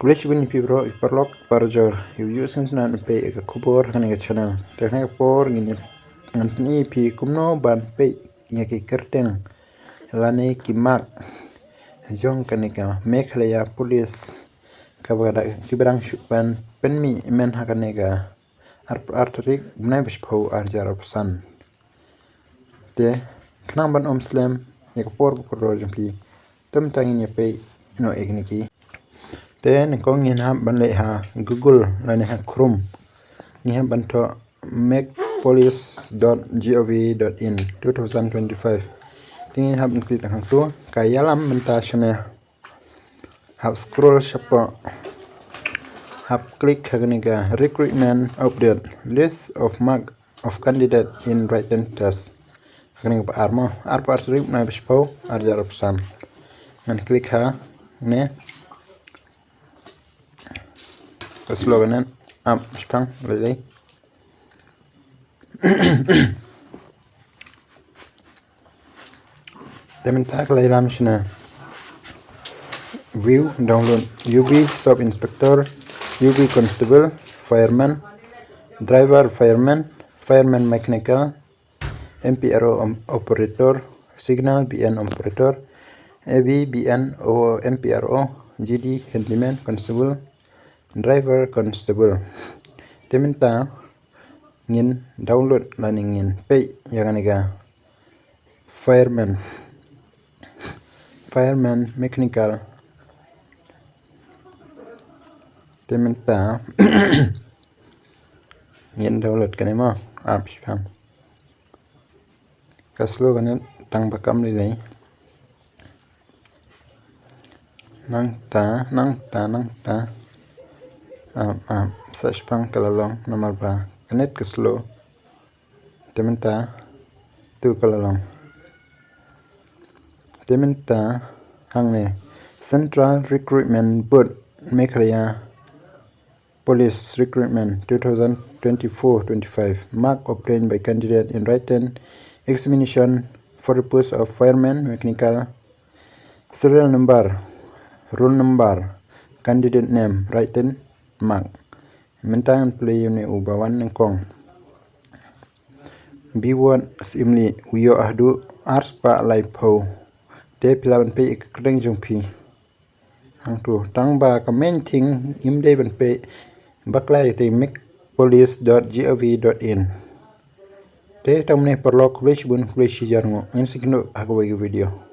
Kulish bin pibro iperlok parjor yusen nan pe ka kubor kan ga channel tekna por ngin ngantni pi kumno ban pe ya ki kerteng lane ki mak jong kanika meghalaya police kabada kibrang shupan penmi men hakanega artarik nai bishpau arjar san te knang ban omslem ya por bukro jumpi tum tangin ya pe no egniki then kong in ham ban le ha google lane ha chrome ni ham ban to macpolice.gov.in 2025 tin ham klik hang to kayalam menta chane have scroll shapa have click haganiga recruitment update list of mark of candidate in written test haganiga armo arpa trip na bispo arjar option and click ha ne sloganan spang lele temen tak laylam shna view download UB sub inspector UB constable fireman driver fireman mechanical MPRO operator signal BN operator AB BN o MPRO GD handyman constable driver constable teminta ngin download laning ngin pay yaganiga fireman mechanical teminta ngin download kanema apspan kaslo ganen tang bakam lilai nang ta sashpang kalalong nomor ba kanet kaslo teminta tu kalalong teminta hangne central recruitment board meghalaya police recruitment 2024-25 mark obtained by candidate in written examination for the post of fireman mechanical serial number roll number candidate name written mark mentangan play unit ubawan nengkong biwon simli uyo ahdu arspa laipo te pilawan pe ikring jungpi hangtu tangba comment thing imde ban pe baklai te macpolice.gov.in te tamne perlok kulish bun kulish jarngo insikno agwa video